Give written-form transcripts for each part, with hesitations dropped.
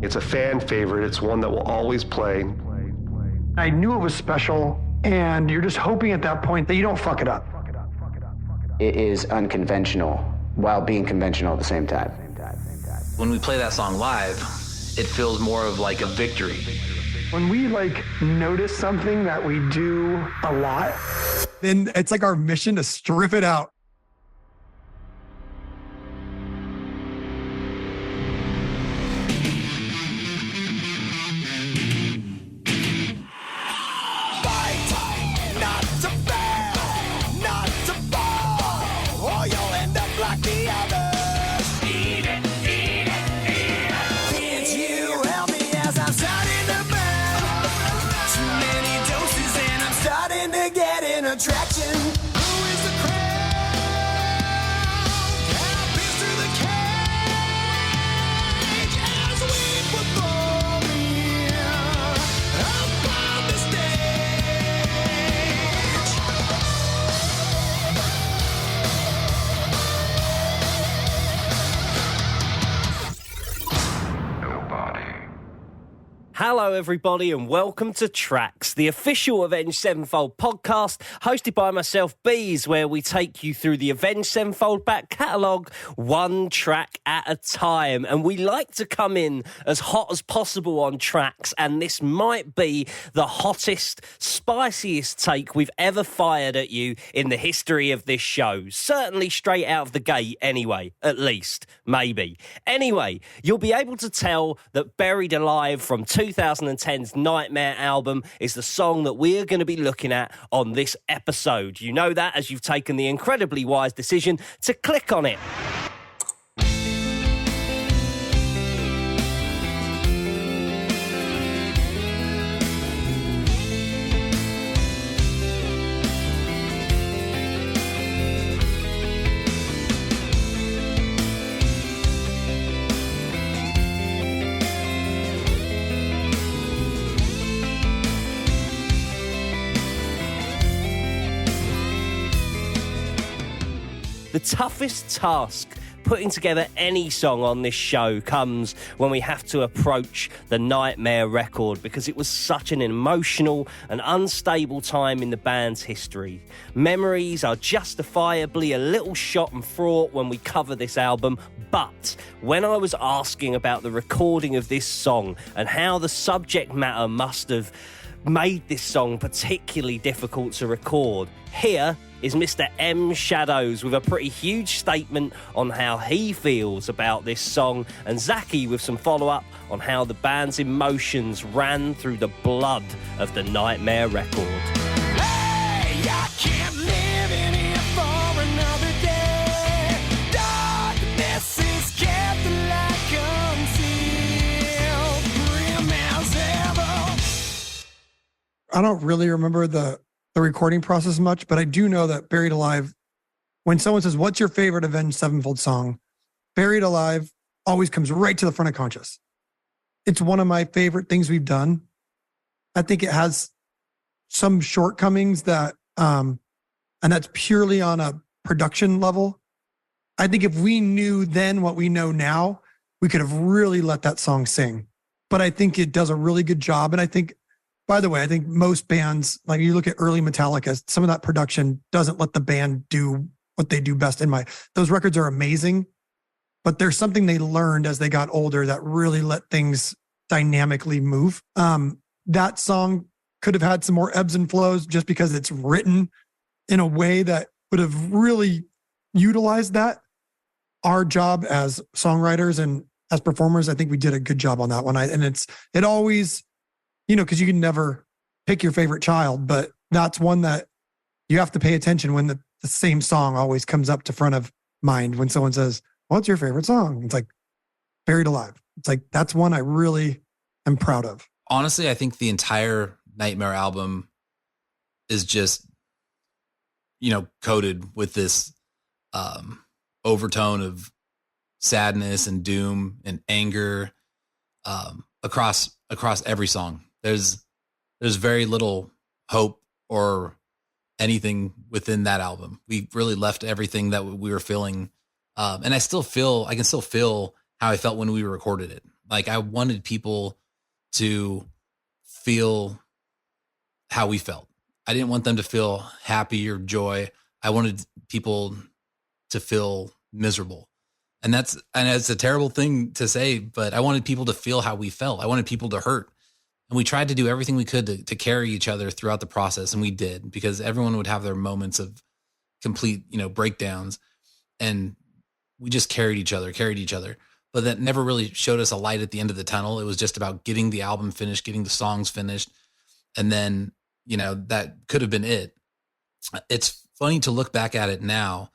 It's a fan favorite. It's one that will always play. I knew it was special, and you're just hoping at that point that you don't fuck it up. It is unconventional while being conventional at the same time. When we play that song live, it feels more of like a victory. When we notice something that we do a lot, then it's like our mission to strip it out. Attraction. Who is the crowd? Happens through the cage as we perform here up on the stage. Nobody. Hello, everybody, and welcome to TRAX, the official Avenged Sevenfold podcast, hosted by myself, Bees, where we take you through the Avenged Sevenfold back catalogue, one track at a time. And we like to come in as hot as possible on TRAX, and this might be the hottest, spiciest take we've ever fired at you in the history of this show. Certainly straight out of the gate, anyway, at least, maybe. Anyway, you'll be able to tell that Buried Alive from 2010's Nightmare album is the song that we're going to be looking at on this episode. You know that as you've taken the incredibly wise decision to click on it. The toughest task putting together any song on this show comes when we have to approach the Nightmare record, because it was such an emotional and unstable time in the band's history. Memories are justifiably a little shot and fraught when we cover this album, but when I was asking about the recording of this song and how the subject matter must have made this song particularly difficult to record, here is Mr. M Shadows with a pretty huge statement on how he feels about this song, and Zachy with some follow-up on how the band's emotions ran through the blood of the Nightmare record. Hey, I can't live in here for another day. Darkness is kept like concealed, grim as ever. I don't really remember the recording process much, but I do know that Buried Alive, when someone says, what's your favorite Avenged Sevenfold song? Buried Alive always comes right to the front of conscious. It's one of my favorite things we've done. I think it has some shortcomings that, and that's purely on a production level. I think if we knew then what we know now, we could have really let that song sing. But I think it does a really good job. And I think, by the way, I think most bands, like you look at early Metallica, some of that production doesn't let the band do what they do best. Those records are amazing, but there's something they learned as they got older that really let things dynamically move. That song could have had some more ebbs and flows just because it's written in a way that would have really utilized that. Our job as songwriters and as performers, I think we did a good job on that one. It always, because you can never pick your favorite child, but that's one that you have to pay attention when the same song always comes up to front of mind when someone says, what's your favorite song? It's like Buried Alive. It's like, that's one I really am proud of. Honestly, I think the entire Nightmare album is just, coated with this overtone of sadness and doom and anger across every song. There's very little hope or anything within that album. We really left everything that we were feeling. And I can still feel how I felt when we recorded it. Like I wanted people to feel how we felt. I didn't want them to feel happy or joy. I wanted people to feel miserable. And it's a terrible thing to say, but I wanted people to feel how we felt. I wanted people to hurt. And we tried to do everything we could to carry each other throughout the process. And we did, because everyone would have their moments of complete, breakdowns. And we just carried each other. But that never really showed us a light at the end of the tunnel. It was just about getting the album finished, getting the songs finished. And then, that could have been it. It's funny to look back at it now,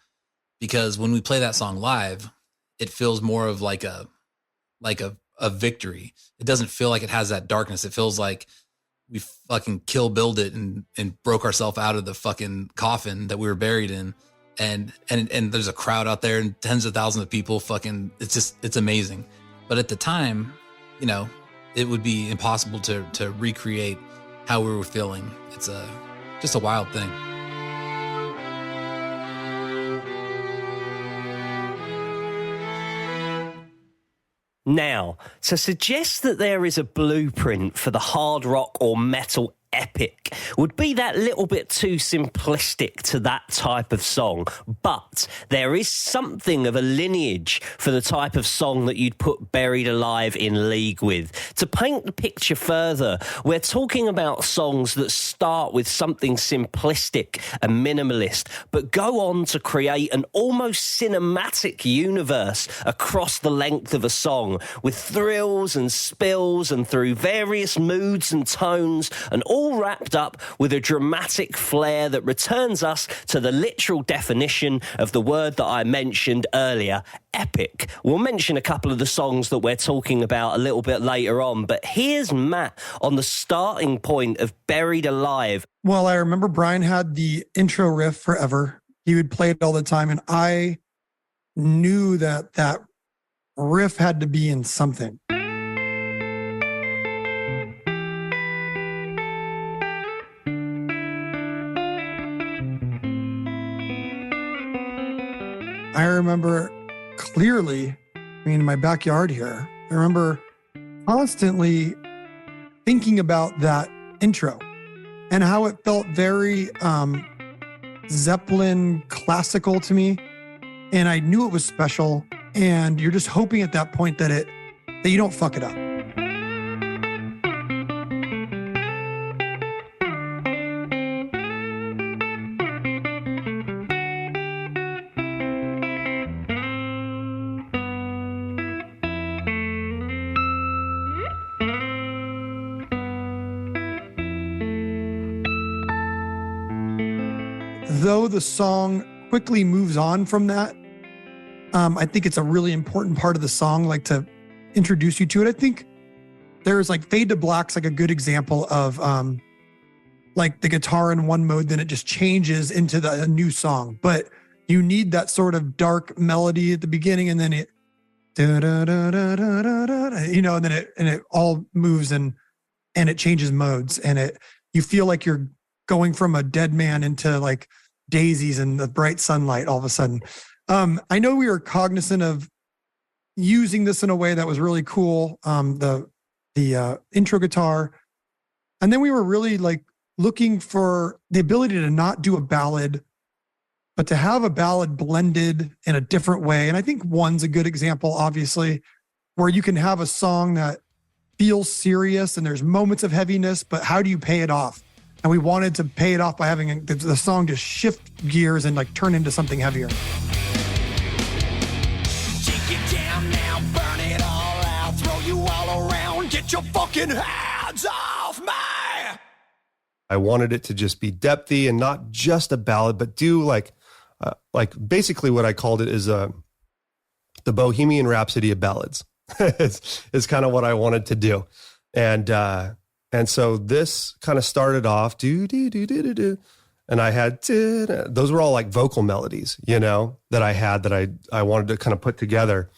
because when we play that song live, it feels more of like a victory. It doesn't feel like it has that darkness. It feels like we fucking Kill Billed it and broke ourselves out of the fucking coffin that we were buried in. And there's a crowd out there and tens of thousands of people it's amazing. But at the time, it would be impossible to recreate how we were feeling. It's just a wild thing. Now, to suggest that there is a blueprint for the hard rock or metal epic would be that little bit too simplistic to that type of song, but there is something of a lineage for the type of song that you'd put Buried Alive in league with. To paint the picture further, we're talking about songs that start with something simplistic and minimalist, but go on to create an almost cinematic universe across the length of a song, with thrills and spills and through various moods and tones, and all wrapped up with a dramatic flair that returns us to the literal definition of the word that I mentioned earlier, epic. We'll mention a couple of the songs that we're talking about a little bit later on, but here's Matt on the starting point of Buried Alive. Well, I remember Brian had the intro riff forever. He would play it all the time, and I knew that riff had to be in something. I remember clearly, in my backyard here, I remember constantly thinking about that intro and how it felt very Zeppelin classical to me. And I knew it was special. And you're just hoping at that point that you don't fuck it up. Though the song quickly moves on from that, I think it's a really important part of the song, like to introduce you to it. I think there's like Fade to Black's like a good example of like the guitar in one mode, then it just changes into a new song. But you need that sort of dark melody at the beginning, and then it, and then it all moves and it changes modes, and you feel like you're going from a dead man into like daisies and the bright sunlight all of a sudden. I know we were cognizant of using this in a way that was really cool, the intro guitar. And then we were really like looking for the ability to not do a ballad, but to have a ballad blended in a different way. And I think One's a good example, obviously, where you can have a song that feels serious and there's moments of heaviness, but how do you pay it off? And we wanted to pay it off by having the song just shift gears and like turn into something heavier. Take it down now, burn it all out, throw you all around, get your fucking hands off me! I wanted it to just be depthy and not just a ballad, but do like basically what I called it is the Bohemian Rhapsody of ballads. is kind of what I wanted to do. And so this kind of started off and I had those were all like vocal melodies, that I had that I wanted to kind of put together.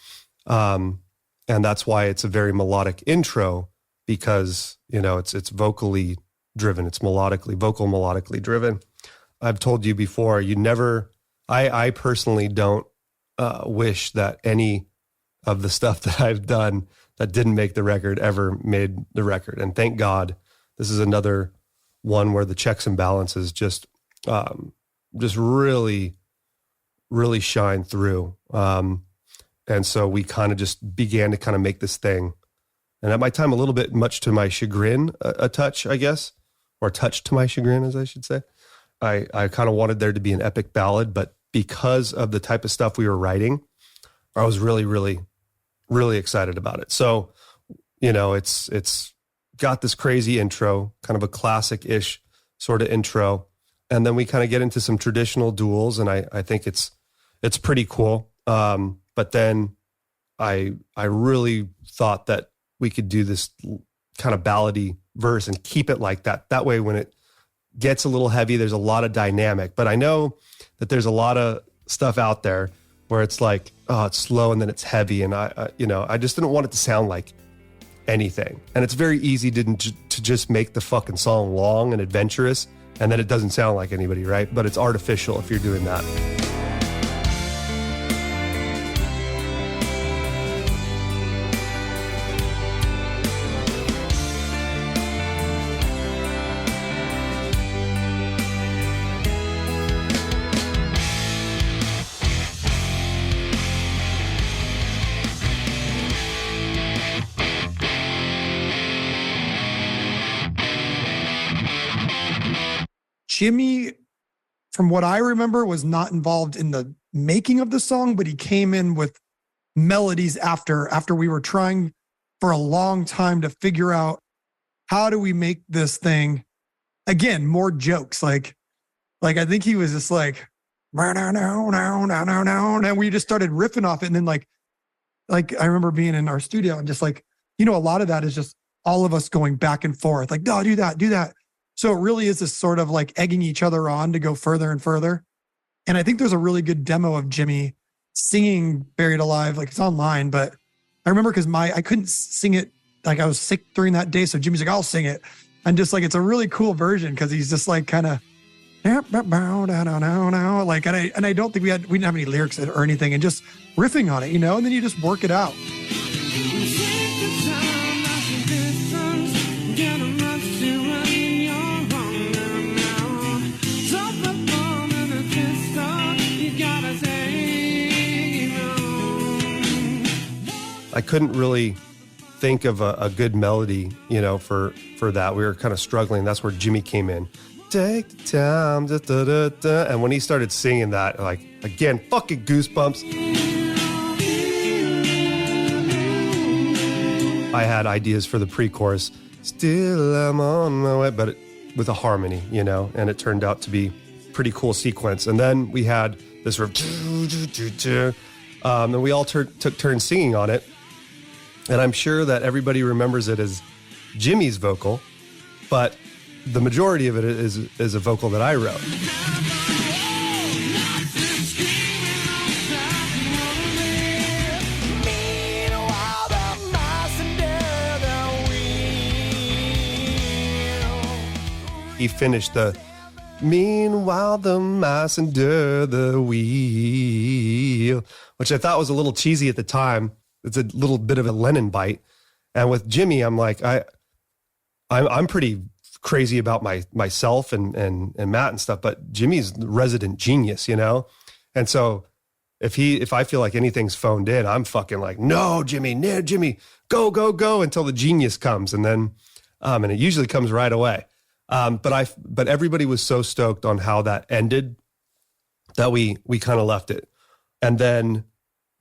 And that's why it's a very melodic intro, because, it's vocally driven. It's melodically driven. I've told you before, I personally don't wish that any of the stuff that I've done that didn't make the record ever made the record. And thank God, this is another one where the checks and balances just really, really shine through. And so we kind of just began to kind of make this thing. And at my time, a little bit much to my chagrin, a touch, I guess, or touch to my chagrin, as I should say. I kind of wanted there to be an epic ballad, but because of the type of stuff we were writing, I was really, really, really excited about it. So, it's got this crazy intro, kind of a classic-ish sort of intro. And then we kind of get into some traditional duels, and I think it's pretty cool. But then I really thought that we could do this kind of ballady verse and keep it like that. That way, when it gets a little heavy, there's a lot of dynamic. But I know that there's a lot of stuff out there where it's like, oh, it's slow and then it's heavy. And I just didn't want it to sound like anything. And it's very easy to just make the fucking song long and adventurous, and then it doesn't sound like anybody, right? But it's artificial if you're doing that. Jimmy, from what I remember, was not involved in the making of the song, but he came in with melodies after we were trying for a long time to figure out how do we make this thing, again, more jokes. Like I think he was just like, and we just started riffing off it. And then like I remember being in our studio and just like, a lot of that is just all of us going back and forth, like, no, do that. So it really is this sort of like egging each other on to go further and further. And I think there's a really good demo of Jimmy singing Buried Alive. Like, it's online, but I remember because I couldn't sing it. Like, I was sick during that day. So Jimmy's like, I'll sing it. And just like, it's a really cool version because he's just like kind of, like, and I don't think we didn't have any lyrics or anything, and just riffing on it, and then you just work it out. I couldn't really think of a good melody, for that. We were kind of struggling. That's where Jimmy came in. Take the time, da, da, da, da. And when he started singing that, like, again, fucking goosebumps. I had ideas for the pre-chorus. Still I'm on my way, but with a harmony, and it turned out to be pretty cool sequence. And then we had this sort of, and we all took turns singing on it. And I'm sure that everybody remembers it as Jimmy's vocal, but the majority of it is a vocal that I wrote. He finished the meanwhile the mice under the wheel, which I thought was a little cheesy at the time. It's a little bit of a Lennon bite. And with Jimmy, I'm like, I'm pretty crazy about myself and Matt and stuff, but Jimmy's the resident genius, And so if I feel like anything's phoned in, I'm fucking like, no, Jimmy, go until the genius comes. And then, and it usually comes right away. But everybody was so stoked on how that ended that we kind of left it. And then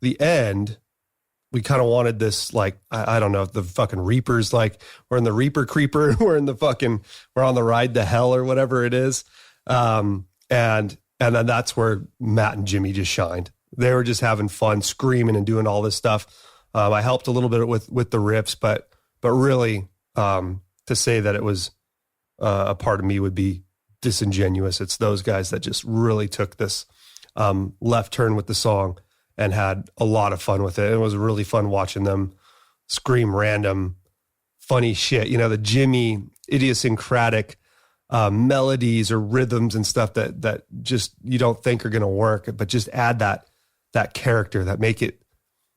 the end, we kind of wanted this, like, I don't know, the fucking Reapers, like, we're in the Reaper Creeper, we're on the ride to hell or whatever it is. And then that's where Matt and Jimmy just shined. They were just having fun, screaming and doing all this stuff. I helped a little bit with the riffs, but really, to say that it was a part of me would be disingenuous. It's those guys that just really took this left turn with the song and had a lot of fun with it. It was really fun watching them scream random funny shit. The Jimmy idiosyncratic melodies or rhythms and stuff that just you don't think are going to work, but just add that character, that make it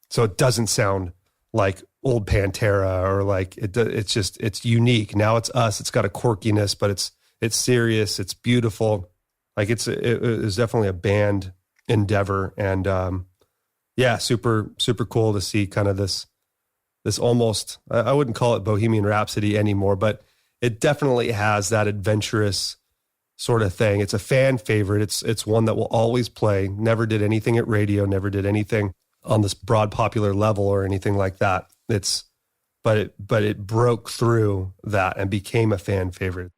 so it doesn't sound like old Pantera or like it's unique. Now it's us. It's got a quirkiness, but it's serious. It's beautiful. Like it was definitely a band endeavor, and yeah, super cool to see kind of this almost, I wouldn't call it Bohemian Rhapsody anymore, but it definitely has that adventurous sort of thing. It's a fan favorite. It's one that will always play. Never did anything at radio, never did anything on this broad popular level or anything like that. But it broke through that and became a fan favorite.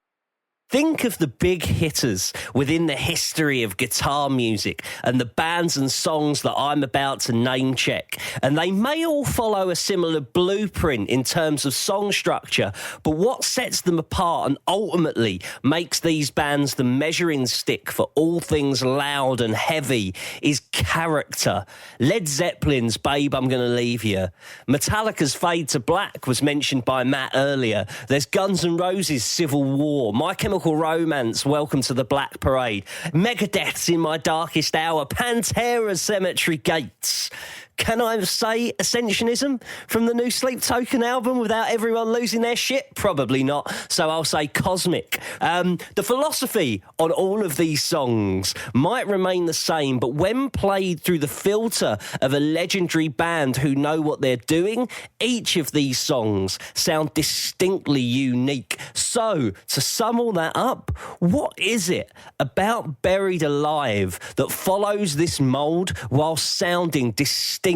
Think of the big hitters within the history of guitar music and the bands and songs that I'm about to name check. And they may all follow a similar blueprint in terms of song structure, but what sets them apart and ultimately makes these bands the measuring stick for all things loud and heavy is character. Led Zeppelin's Babe, I'm Gonna Leave You. Metallica's Fade to Black was mentioned by Matt earlier. There's Guns N' Roses' Civil War. My Chemical Romance, Welcome to the Black Parade. Megadeth's In My Darkest Hour. Pantera's Cemetery Gates. Can I say Ascensionism from the new Sleep Token album without everyone losing their shit? Probably not. So I'll say Cosmic. The philosophy on all of these songs might remain the same, but when played through the filter of a legendary band who know what they're doing, each of these songs sound distinctly unique. So, to sum all that up, what is it about Buried Alive that follows this mould while sounding distinctly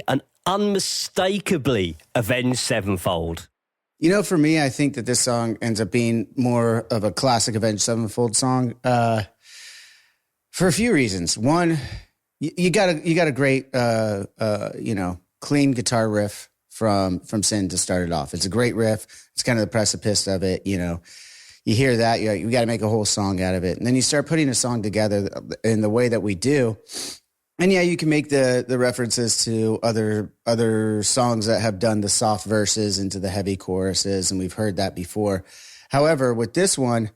and unmistakably Avenged Sevenfold? You know, for me, I think that this song ends up being more of a classic Avenged Sevenfold song for a few reasons. One, you got a great, clean guitar riff from Sin to start it off. It's a great riff. It's kind of the precipice of it. You know, you hear that, you got to make a whole song out of it, and then you start putting a song together in the way that we do. And yeah, you can make the references to other songs that have done the soft verses into the heavy choruses, and we've heard that before. However, with this one,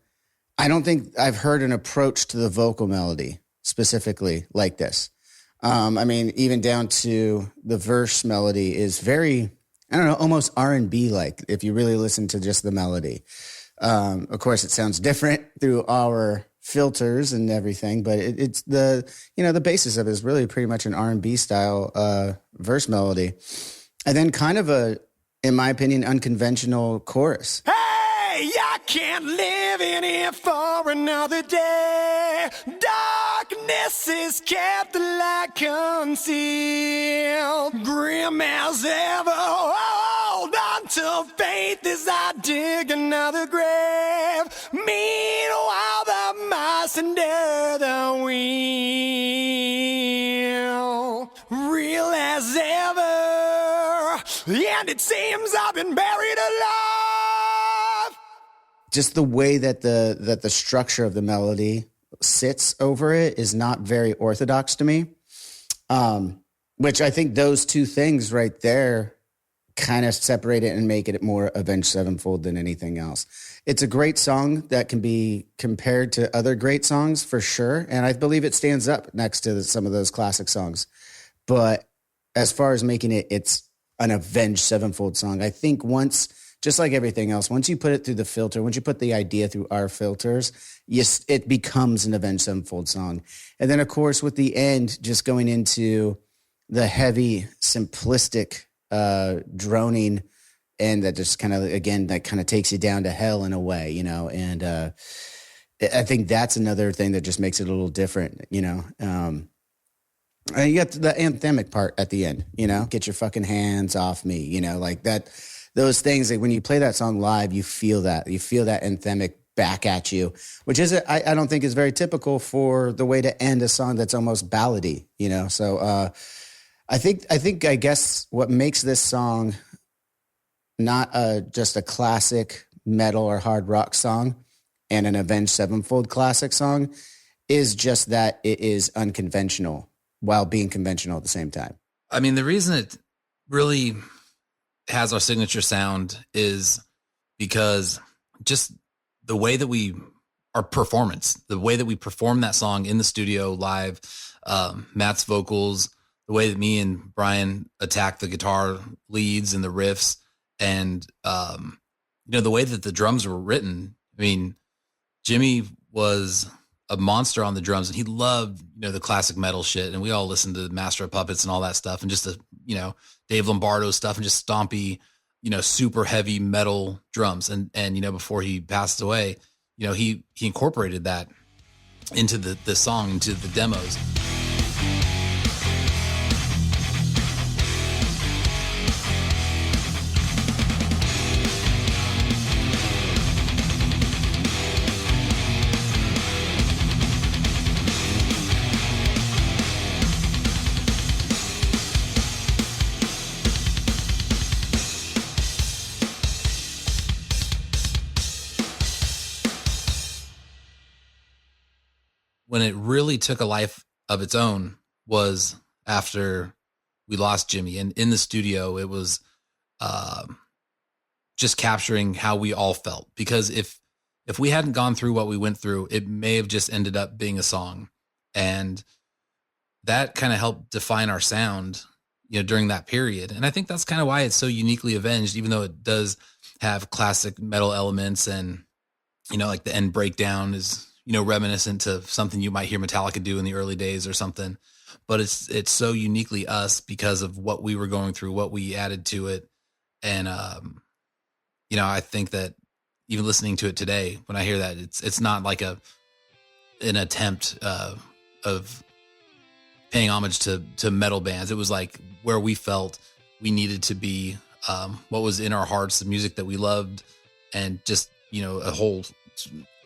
I don't think I've heard an approach to the vocal melody specifically like this. I mean, even down to the verse melody is very, I don't know, almost R&B like if you really listen to just the melody. Of course, it sounds different through our filters and everything, but it's the basis of it is really pretty much an R&B style verse melody, and then kind of a, in my opinion, unconventional chorus. Hey, I can't live in here for another day. Darkness is kept the light concealed. Grim as ever, hold on to faith as I dig another grave. Meanwhile, the mice under the wheel, real as ever, and it seems I've been buried alive. Just the way that the structure of the melody sits over it is not very orthodox to me, which I think those two things right there kind of separate it and make it more Avenged Sevenfold than anything else. It's a great song that can be compared to other great songs for sure, and I believe it stands up next to some of those classic songs. But as far as making it's an Avenged Sevenfold song, I think once, just like everything else, once you put it through the filter, once you put the idea through our filters, yes, it becomes an Avenged Sevenfold song. And then, of course, with the end, just going into the heavy, simplistic droning, and that just kind of, again, that kind of takes you down to hell in a way, you know. And I think that's another thing that just makes it a little different, you know. And you got the anthemic part at the end, you know, get your fucking hands off me, you know, like that. Those things, like when you play that song live, you feel that anthemic back at you, which is, I don't think is very typical for the way to end a song that's almost ballady, you know? So I guess what makes this song not just a classic metal or hard rock song and an Avenged Sevenfold classic song is just that it is unconventional while being conventional at the same time. I mean, the reason it really has our signature sound is because just the way that our performance, the way that we perform that song in the studio live, Matt's vocals, the way that me and Brian attacked the guitar leads and the riffs, and the way that the drums were written. I mean, Jimmy was a monster on the drums, and he loved, the classic metal shit. And we all listened to Master of Puppets and all that stuff, and just the, Dave Lombardo stuff, and just stompy, super heavy metal drums. And before he passed away, he incorporated that into the song, into the demos. When it really took a life of its own was after we lost Jimmy. And in the studio, it was just capturing how we all felt. Because if we hadn't gone through what we went through, it may have just ended up being a song. And that kind of helped define our sound, during that period. And I think that's kind of why it's so uniquely Avenged, even though it does have classic metal elements, and, like the end breakdown is, reminiscent to something you might hear Metallica do in the early days or something, but it's so uniquely us because of what we were going through, what we added to it. And, I think that even listening to it today, when I hear that, it's not like an attempt, of paying homage to metal bands. It was like where we felt we needed to be, what was in our hearts, the music that we loved, and just, a whole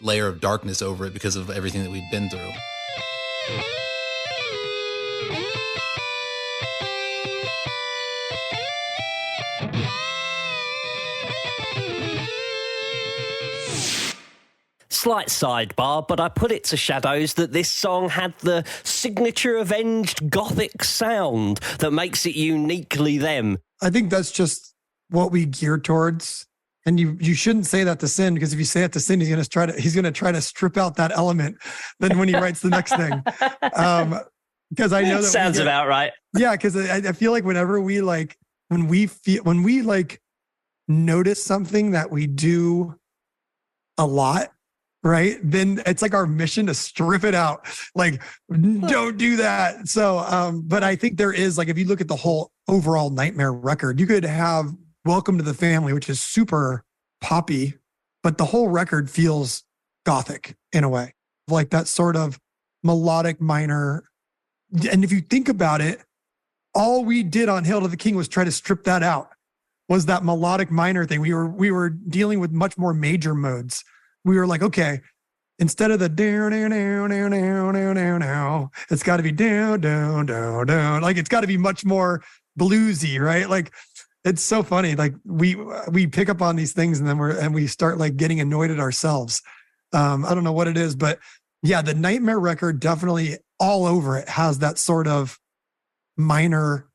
layer of darkness over it because of everything that we've been through. Slight sidebar, but I put it to Shadows that this song had the signature Avenged gothic sound that makes it uniquely them. I think that's just what we gear towards. And you shouldn't say that to Sin, because if you say it to Sin, he's gonna try to strip out that element. Then when he writes the next thing, because I know that sounds about right. Yeah, because I feel like whenever we when we notice something that we do a lot, right? Then it's like our mission to strip it out. Like, don't do that. So, but I think there is, if you look at the whole overall Nightmare record, you could have Welcome to the Family, which is super poppy, but the whole record feels gothic in a way, like that sort of melodic minor. And if you think about it, all we did on Hail to the King was try to strip that out, was that melodic minor thing. We were dealing with much more major modes. We were like, okay, instead of the down, down, down, down, down, down, down, down, it's got to be down, down, down, down. Like, it's got to be much more bluesy, right? Like, it's so funny. Like, we pick up on these things, and then we start getting annoyed at ourselves. I don't know what it is, but yeah, the Nightmare record definitely all over it has that sort of minor,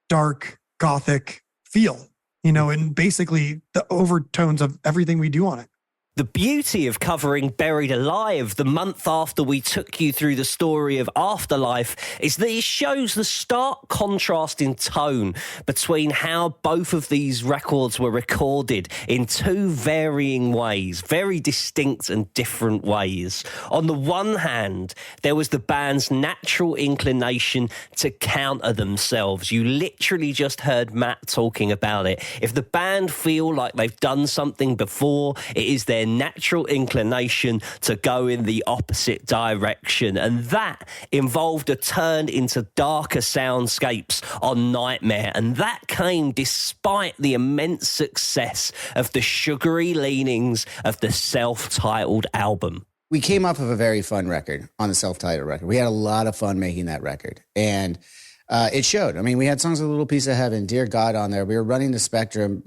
dark, gothic feel, and basically the overtones of everything we do on it. The beauty of covering Buried Alive the month after we took you through the story of Afterlife is that it shows the stark contrast in tone between how both of these records were recorded in two varying ways, very distinct and different ways. On the one hand, there was the band's natural inclination to counter themselves. You literally just heard Matt talking about it. If the band feel like they've done something before, it is their natural inclination to go in the opposite direction, and that involved a turn into darker soundscapes on Nightmare, and that came despite the immense success of the sugary leanings of the self-titled album. We came off of a very fun record on the self-titled record. We had a lot of fun making that record, and it showed. I mean, we had songs like Little Piece of Heaven, Dear God on there. We were running the spectrum,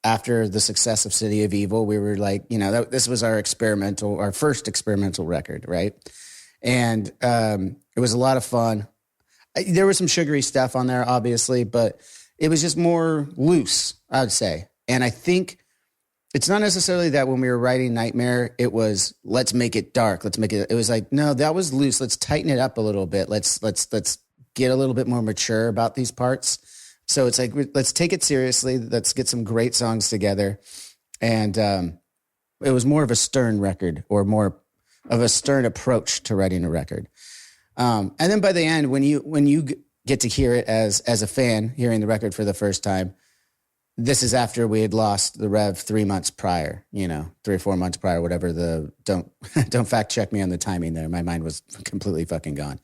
after the success of City of Evil, we were this was our first experimental record, right? And it was a lot of fun. There was some sugary stuff on there, obviously, but it was just more loose, I would say. And I think it's not necessarily that when we were writing Nightmare, it was, let's make it dark. It was like, no, that was loose. Let's tighten it up a little bit. Let's get a little bit more mature about these parts. So it's like, let's take it seriously. Let's get some great songs together. And it was more of a stern record, or more of a stern approach to writing a record. And then by the end, when you get to hear it as a fan, hearing the record for the first time, this is after we had lost the Rev 3 months prior, 3 or 4 months prior, whatever don't fact check me on the timing there. My mind was completely fucking gone.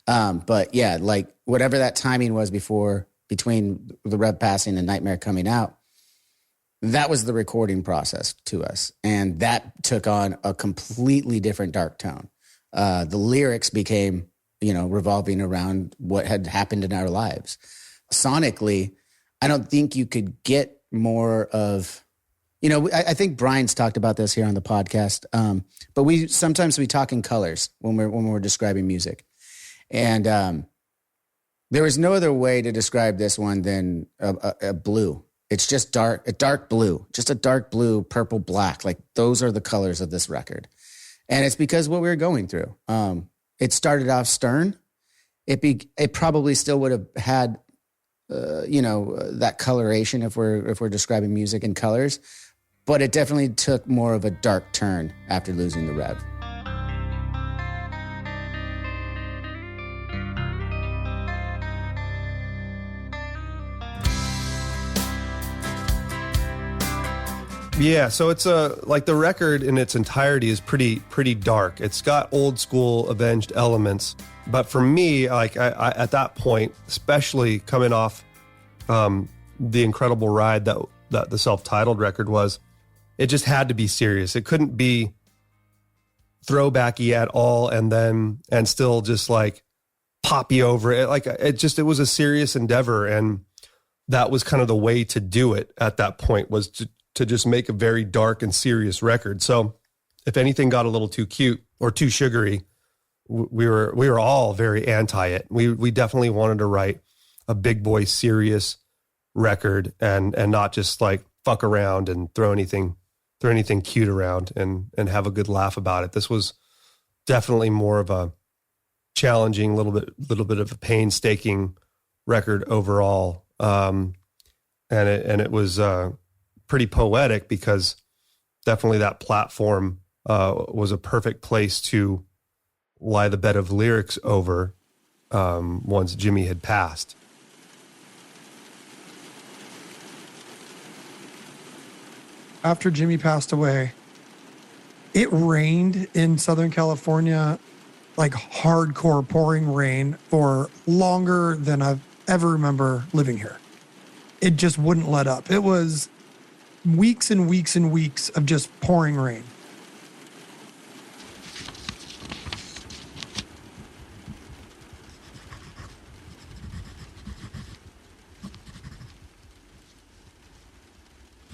But yeah, like whatever that timing was between the Rev passing and Nightmare coming out, that was the recording process to us. And that took on a completely different dark tone. The lyrics became, revolving around what had happened in our lives. Sonically, I don't think you could get more of, I think Brian's talked about this here on the podcast. But we talk in colors when we're describing music. And there was no other way to describe this one than a blue. It's just a dark blue, just a dark blue, purple, black. Like those are the colors of this record. And it's because what we were going through. It started off stern. It probably still would have had, that coloration if we're describing music in colors, but it definitely took more of a dark turn after losing the Rev. Yeah, so it's like the record in its entirety is pretty dark. It's got old school Avenged elements, but for me, like I at that point, especially coming off the incredible ride that the self-titled record was, it just had to be serious. It couldn't be throwbacky at all, and still just like poppy over it. Like it was a serious endeavor, and that was kind of the way to do it at that point, was to just make a very dark and serious record. So if anything got a little too cute or too sugary, we were all very anti it. We definitely wanted to write a big boy serious record and not just like fuck around and throw anything cute around and have a good laugh about it. This was definitely more of a challenging, little bit of a painstaking record overall. And it was pretty poetic, because definitely that platform was a perfect place to lie the bed of lyrics over once Jimmy had passed. After Jimmy passed away, it rained in Southern California, like hardcore pouring rain, for longer than I've ever remember living here. It just wouldn't let up. It was weeks and weeks and weeks of just pouring rain.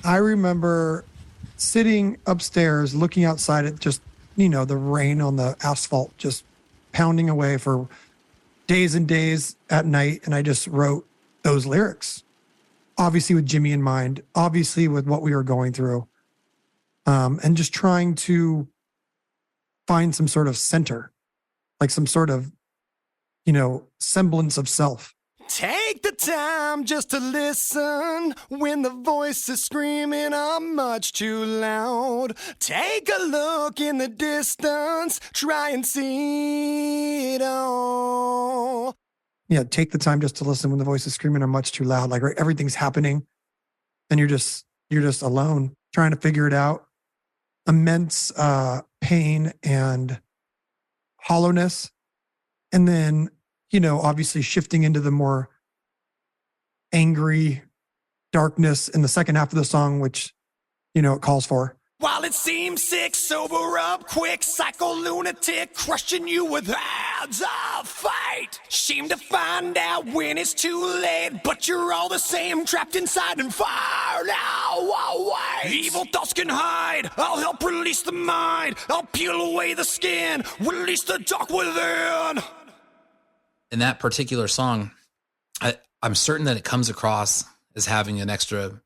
I remember sitting upstairs looking outside at just, the rain on the asphalt just pounding away for days and days at night. And I just wrote those lyrics, obviously with Jimmy in mind, obviously with what we were going through, and just trying to find some sort of center, like some sort of, semblance of self. Take the time just to listen when the voice is screaming, I'm much too loud. Take a look in the distance, try and see it all. Yeah, take the time just to listen when the voice is screaming, I'm much too loud. Like, right, everything's happening and you're just alone trying to figure it out. Immense pain and hollowness. And then, obviously shifting into the more angry darkness in the second half of the song, which, it calls for. While it seems sick, sober up quick, psycho lunatic, crushing you with hands of fight. Shame to find out when it's too late, but you're all the same, trapped inside and fire now away. Evil thoughts can hide, I'll help release the mind, I'll peel away the skin, release the dark within. In that particular song, I'm certain that it comes across as having an extra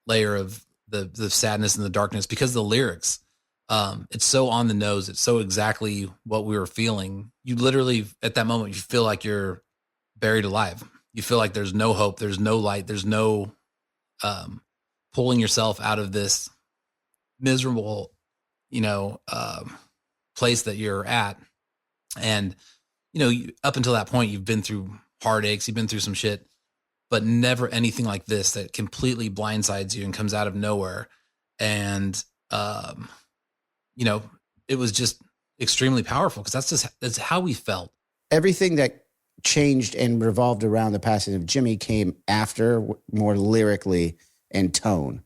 layer of the sadness and the darkness, because the lyrics, it's so on the nose. It's so exactly what we were feeling. You literally, at that moment, you feel like you're Buried Alive. You feel like there's no hope, there's no light, there's no pulling yourself out of this miserable, place that you're at. And, up until that point, you've been through heartaches, you've been through some shit, but never anything like this that completely blindsides you and comes out of nowhere. And, it was just extremely powerful because that's how we felt. Everything that changed and revolved around the passing of Jimmy came after, more lyrically and tone.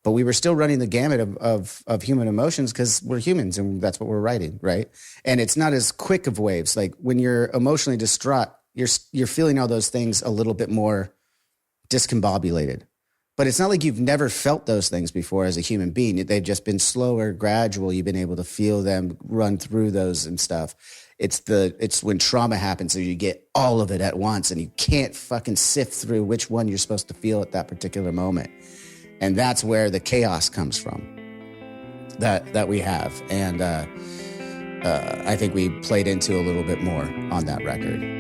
But we were still running the gamut of human emotions because we're humans and that's what we're writing, right? And it's not as quick of waves. Like when you're emotionally distraught, you're feeling all those things a little bit more discombobulated. But it's not like you've never felt those things before as a human being. They've just been slower, gradual. You've been able to feel them, run through those and stuff. It's when trauma happens, so you get all of it at once and you can't fucking sift through which one you're supposed to feel at that particular moment. And that's where the chaos comes from that we have. And I think we played into a little bit more on that record.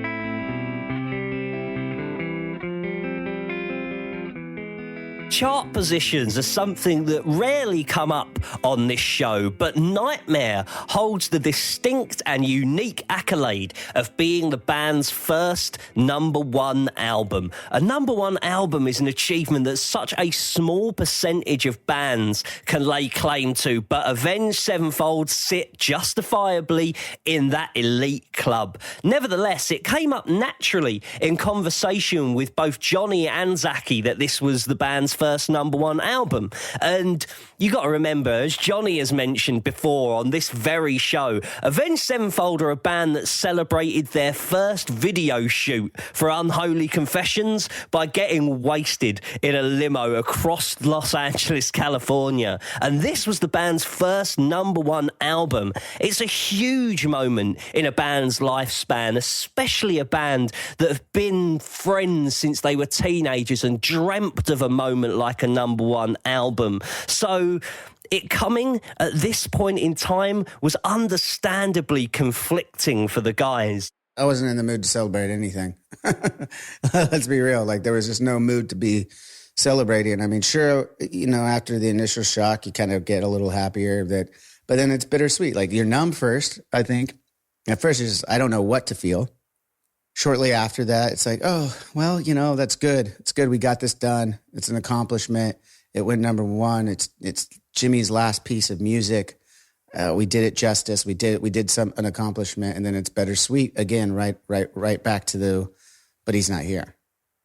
Chart positions are something that rarely come up on this show, but Nightmare holds the distinct and unique accolade of being the band's first #1 album. A #1 album is an achievement that such a small percentage of bands can lay claim to, but Avenged Sevenfold sit justifiably in that elite club. Nevertheless, it came up naturally in conversation with both Johnny and Zachy that this was the band's first #1 album. And you got to remember, as Johnny has mentioned before on this very show, Avenged Sevenfold are a band that celebrated their first video shoot for Unholy Confessions by getting wasted in a limo across Los Angeles, California. And this was the band's first #1 album. It's a huge moment in a band's lifespan, especially a band that have been friends since they were teenagers and dreamt of a moment like a #1 album. So it coming at this point in time was understandably conflicting for the guys. I wasn't in the mood to celebrate anything. Let's be real. Like there was just no mood to be celebrating. I mean, sure, after the initial shock, you kind of get a little happier but then it's bittersweet. Like you're numb first, I think. At first, it's just, I don't know what to feel. Shortly after that, it's like, oh, well, that's good. It's good we got this done. It's an accomplishment. It went #1. It's Jimmy's last piece of music. We did it justice. We did an accomplishment, and then it's bittersweet again. Right back to but he's not here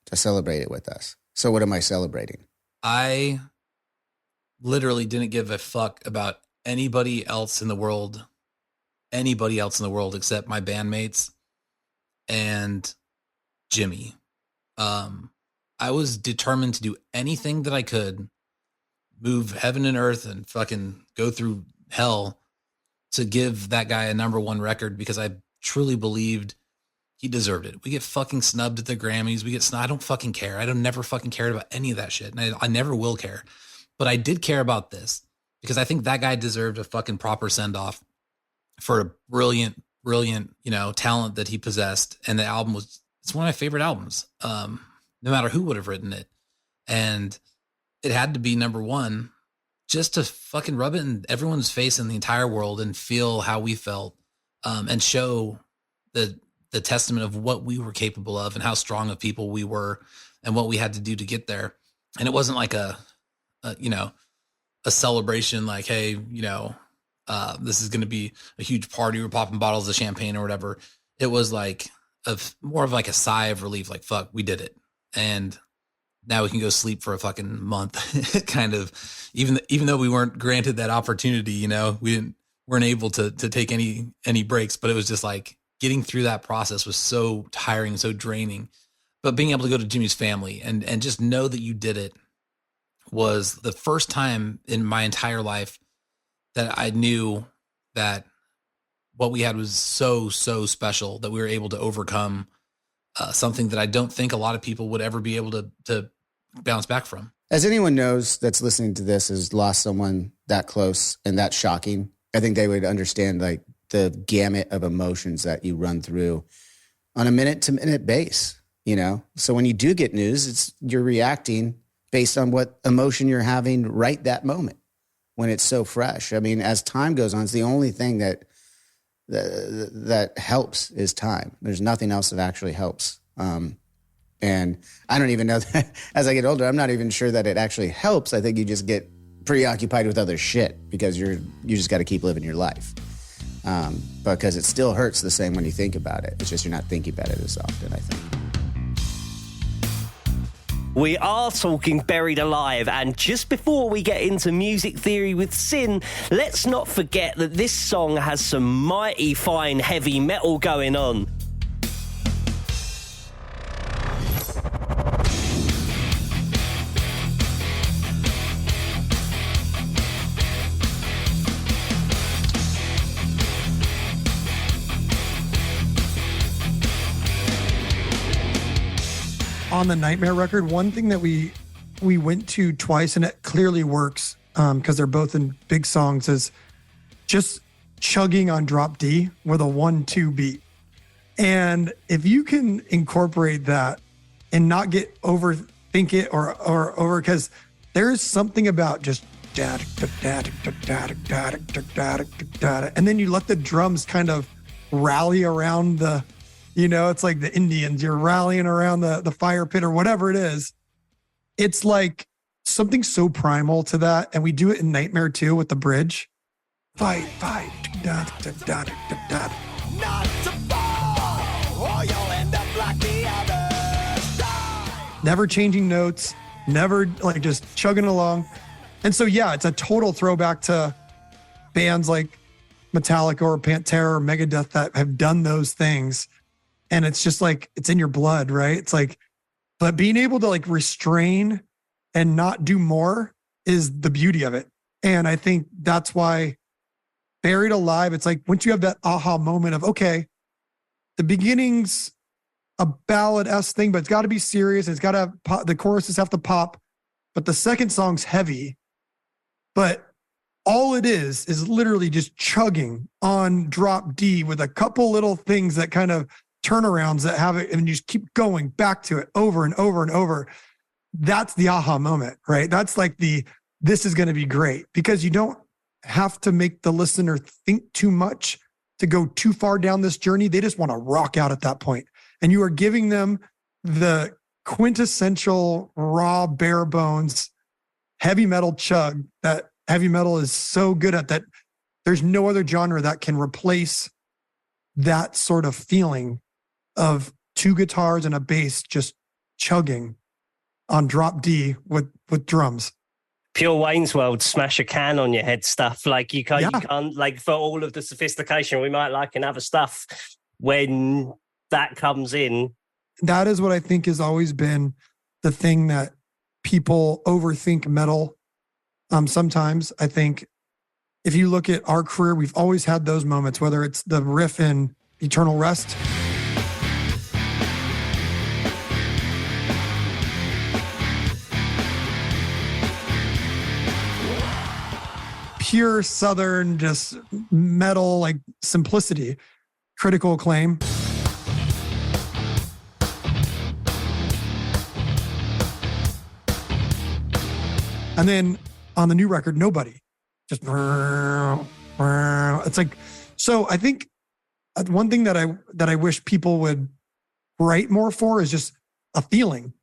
to celebrate it with us. So what am I celebrating? I literally didn't give a fuck about anybody else in the world except my bandmates and Jimmy. I was determined to do anything that I could, move heaven and earth and fucking go through hell to give that guy a #1 record because I truly believed he deserved it. We get fucking snubbed at the Grammys. I don't fucking care. I don't never fucking cared about any of that shit. And I never will care. But I did care about this because I think that guy deserved a fucking proper send off for a brilliant, talent that he possessed. And the album it's one of my favorite albums. No matter who would have written it. And it had to be #1 just to fucking rub it in everyone's face in the entire world and feel how we felt, and show the testament of what we were capable of and how strong of people we were and what we had to do to get there. And it wasn't like a celebration like, hey, this is going to be a huge party. We're popping bottles of champagne or whatever. It was like more of like a sigh of relief, like, fuck, we did it. And now we can go sleep for a fucking month, kind of, even though we weren't granted that opportunity, we weren't able to take any breaks, but it was just like getting through that process was so tiring, so draining. But being able to go to Jimmy's family and just know that you did it was the first time in my entire life that I knew that what we had was so, so special that we were able to overcome something that I don't think a lot of people would ever be able to bounce back from. As anyone knows that's listening to this has lost someone that close and that shocking, I think they would understand like the gamut of emotions that you run through on a minute to minute base. you know? So when you do get news, you're reacting based on what emotion you're having right that moment when it's so fresh. I mean, as time goes on, it's the only thing that helps is time. There's nothing else that actually helps. And I don't even know that as I get older, I'm not even sure that it actually helps. I think you just get preoccupied with other shit because you just got to keep living your life. Because it still hurts the same when you think about it. It's just you're not thinking about it as often, I think. We are talking Buried Alive, and just before we get into music theory with Sin, let's not forget that this song has some mighty fine heavy metal going on. On the Nightmare record, one thing that we went to twice, and it clearly works because they're both in big songs, is just chugging on drop D with a 1-2 beat. And if you can incorporate that and not get overthink it or over, because there's something about just and then you let the drums kind of rally around the, you know, it's like the Indians, you're rallying around the fire pit or whatever it is. It's like something so primal to that. And we do it in Nightmare too with the bridge. Fight, fight. Not to fall, or you'll end up like the others. Never changing notes, never like just chugging along. And so, yeah, it's a total throwback to bands like Metallica or Pantera or Megadeth that have done those things. And it's just like, it's in your blood, right? It's like, but being able to like restrain and not do more is the beauty of it. And I think that's why Buried Alive, it's like once you have that aha moment of, okay, the beginning's a ballad-esque thing, but it's got to be serious. It's got to have, the choruses have to pop, but the second song's heavy. But all it is literally just chugging on drop D with a couple little things that kind of turnarounds that have it, and you just keep going back to it over and over and over. That's the aha moment, right? That's like this is going to be great, because you don't have to make the listener think too much to go too far down this journey. They just want to rock out at that point. And you are giving them the quintessential raw, bare bones, heavy metal chug that heavy metal is so good at, that there's no other genre that can replace that sort of feeling of two guitars and a bass just chugging on drop D with drums. Pure Wayne's World, smash a can on your head stuff. Like you can't like, for all of the sophistication we might like in other stuff, when that comes in. That is what I think has always been the thing that people overthink metal. Sometimes I think if you look at our career, we've always had those moments, whether it's the riff in Eternal Rest, pure Southern, just metal, like simplicity, Critical Acclaim. And then on the new record, Nobody. Just, it's like, so I think one thing that I wish people would write more for is just a feeling.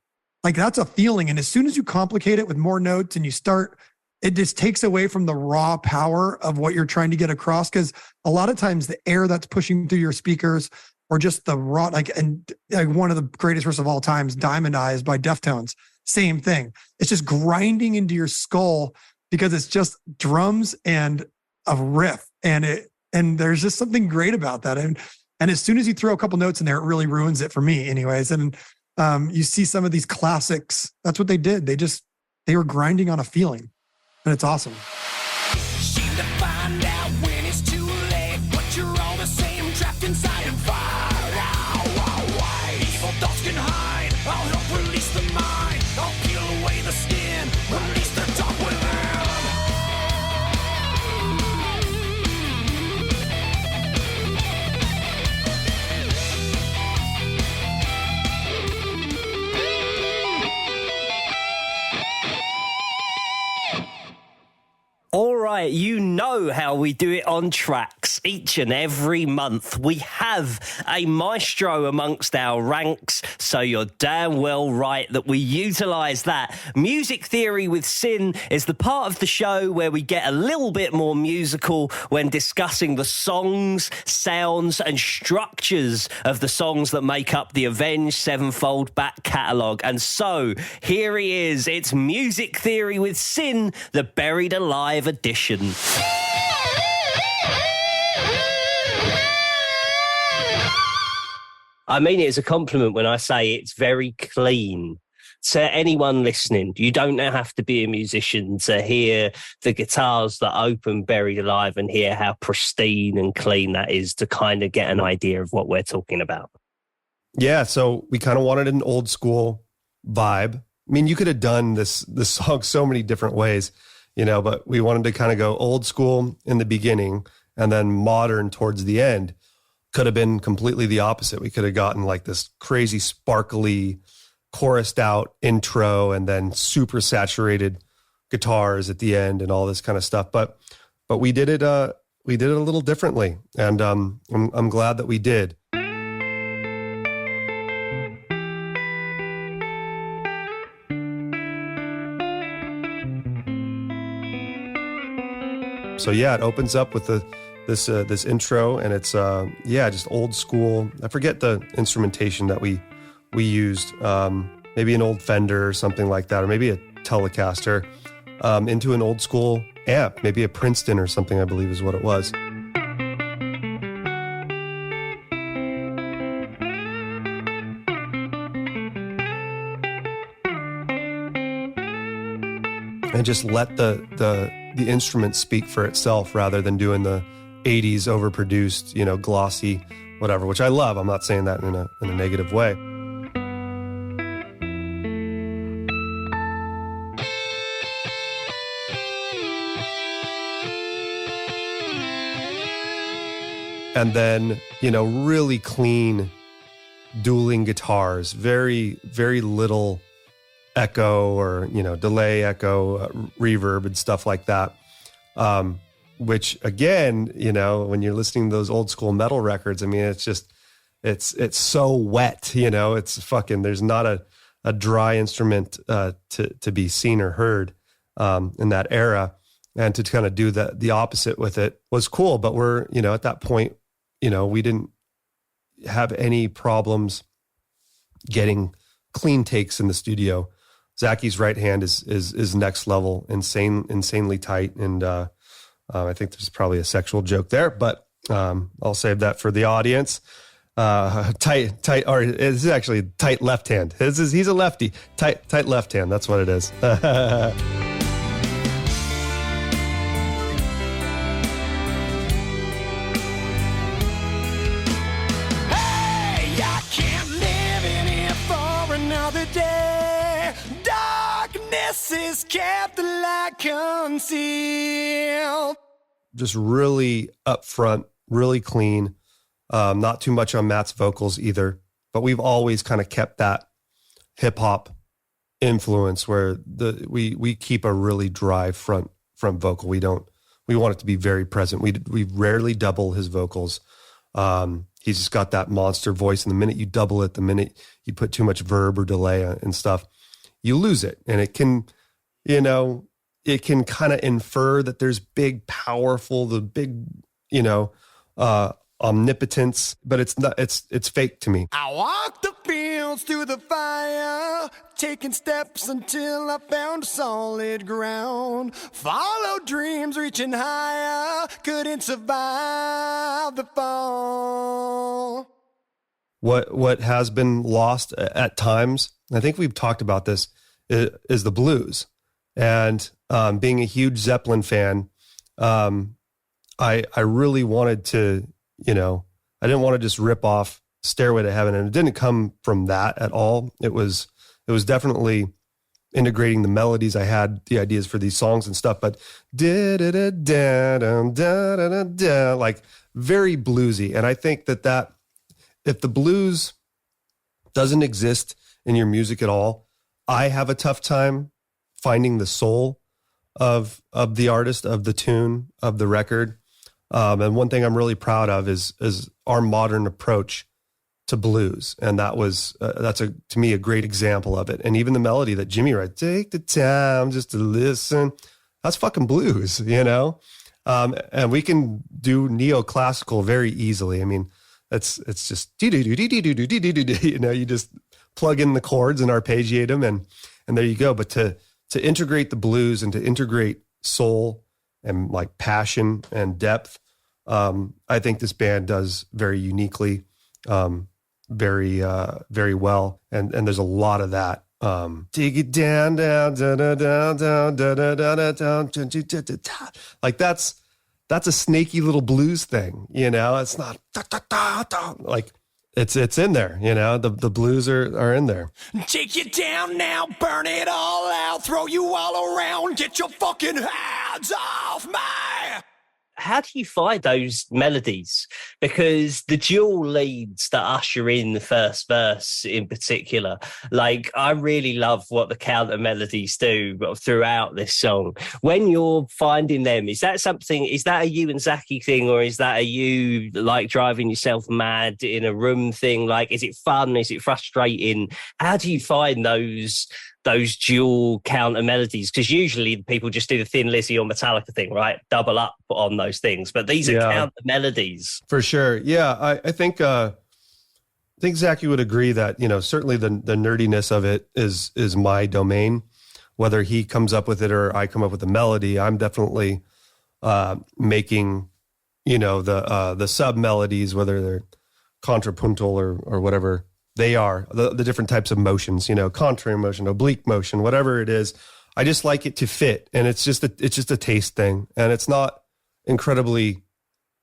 Like that's a feeling. And as soon as you complicate it with more notes and you start, it just takes away from the raw power of what you're trying to get across. Because a lot of times the air that's pushing through your speakers, or just the raw, like one of the greatest riffs of all times, Diamond Eyes by Deftones, same thing. It's just grinding into your skull because it's just drums and a riff, and there's just something great about that. And as soon as you throw a couple notes in there, it really ruins it for me, anyways. And you see some of these classics. That's what they did. They were grinding on a feeling. And it's awesome. Seem to find out when it's too late, but you're all the same, trapped inside and fire. Evil thoughts can hide. I'll help release the mind. I'll peel away the skin, release the dark within. right. You know how we do it on TRAX each and every month. We have a maestro amongst our ranks, so you're damn well right that we utilise that. Music Theory with Sin is the part of the show where we get a little bit more musical when discussing the songs, sounds and structures of the songs that make up the Avenged Sevenfold back catalogue. And so, here he is. It's Music Theory with Sin, the Buried Alive edition. I mean it as a compliment when I say it's very clean. To anyone listening, you don't have to be a musician to hear the guitars that open Buried Alive and hear how pristine and clean that is to kind of get an idea of what we're talking about. Yeah, so we kind of wanted an old school vibe. I mean, you could have done this song so many different ways, you know, but we wanted to kind of go old school in the beginning and then modern towards the end. Could have been completely the opposite. We could have gotten like this crazy sparkly chorused out intro and then super saturated guitars at the end and all this kind of stuff. But we did it a little differently, and I'm glad that we did. So yeah, it opens up with this intro, and it's just old school. I forget the instrumentation that we used, maybe an old Fender or something like that, or maybe a Telecaster, into an old school amp, maybe a Princeton or something, I believe is what it was. And just let the instrument speak for itself rather than doing the 80s overproduced, you know, glossy, whatever, which I love. I'm not saying that in a negative way. And then, you know, really clean dueling guitars, very, very little echo or, you know, delay, echo, reverb and stuff like that. Which again, you know, when you're listening to those old school metal records, I mean, it's just, it's so wet, you know, it's fucking, there's not a dry instrument to be seen or heard in that era. And to kind of do the opposite with it was cool. But we're, you know, at that point, you know, we didn't have any problems getting clean takes in the studio. Zachy's right hand is next level, insanely tight. And I think there's probably a sexual joke there, but I'll save that for the audience. Tight, or this is actually tight left hand. He's a lefty. Tight left hand. That's what it is. Is kept the light concealed. Just really upfront, really clean. Not too much on Matt's vocals either, but we've always kind of kept that hip hop influence where we keep a really dry front vocal. We want it to be very present. We rarely double his vocals. He's just got that monster voice, and the minute you double it, the minute you put too much verb or delay and stuff, you lose it. And it can, you know, it can kind of infer that there's big, powerful, the big, you know, omnipotence, but it's not, it's fake to me. I walked the fields through the fire, taking steps until I found solid ground. Followed dreams reaching higher, couldn't survive the fall. What has been lost at times, I think we've talked about this, is the blues. And being a huge Zeppelin fan, I really wanted to, you know, I didn't want to just rip off Stairway to Heaven, and it didn't come from that at all. It was definitely integrating the melodies. I had the ideas for these songs and stuff, but like very bluesy. And I think that if the blues doesn't exist in your music at all, I have a tough time finding the soul of the artist, of the tune, of the record. And one thing I'm really proud of is our modern approach to blues. And that's to me a great example of it. And even the melody that Jimmy writes, take the time just to listen, that's fucking blues, you know? And we can do neoclassical very easily. I mean, it's just, you know, you just plug in the chords and arpeggiate them and there you go. But to integrate the blues and to integrate soul and like passion and depth, I think this band does very uniquely, very well. And there's a lot of that. Dig it down, down, down, down, down, down, down, down, down. Like that's a snaky little blues thing, you know. It's not like it's in there, you know. The blues are in there. Take you down now, burn it all out, throw you all around, get your fucking hands off me. How do you find those melodies? Because the dual leads that usher in the first verse in particular, like I really love what the counter melodies do throughout this song. When you're finding them, is that a you and Zachy thing, or is that a you like driving yourself mad in a room thing? Like, is it fun? Is it frustrating? How do you find those dual counter melodies? Because usually people just do the Thin Lizzy or Metallica thing, right? Double up on those things, but these are counter melodies for sure. Yeah, I think Zachy would agree that, you know, certainly the nerdiness of it is my domain. Whether he comes up with it or I come up with the melody, I'm definitely making, you know, the sub melodies, whether they're contrapuntal or whatever they are, the different types of motions, you know, contrary motion, oblique motion, whatever it is. I just like it to fit. And it's just a taste thing. And it's not incredibly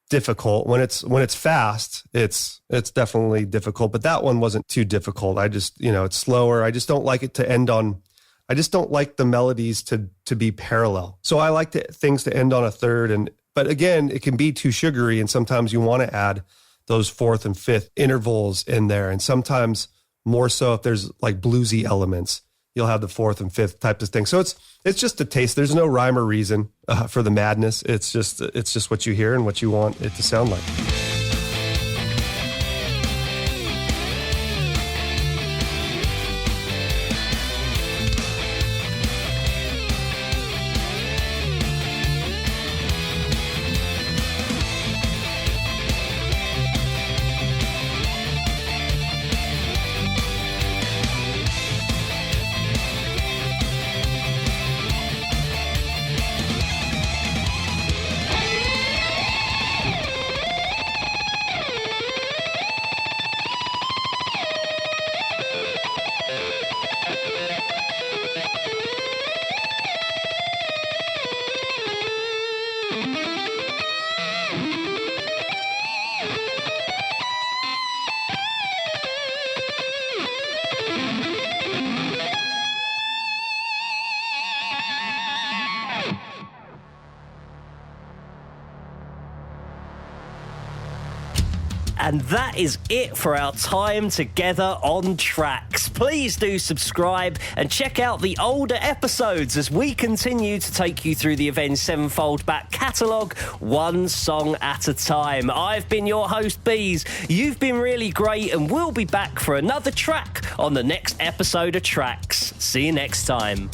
difficult. When it's fast, it's definitely difficult, but that one wasn't too difficult. I just, you know, it's slower. I just don't like it to end on, I just don't like the melodies to be parallel. So I like things to end on a third. But again, it can be too sugary. And sometimes you want to add those fourth and fifth intervals in there. And sometimes more so if there's like bluesy elements, you'll have the fourth and fifth types of thing. So it's just a taste. There's no rhyme or reason for the madness. It's just what you hear and what you want it to sound like. And that is it for our time together on TRAX. Please do subscribe and check out the older episodes as we continue to take you through the Avenged Sevenfold back catalogue, one song at a time. I've been your host, Bees. You've been really great, and we'll be back for another track on the next episode of TRAX. See you next time.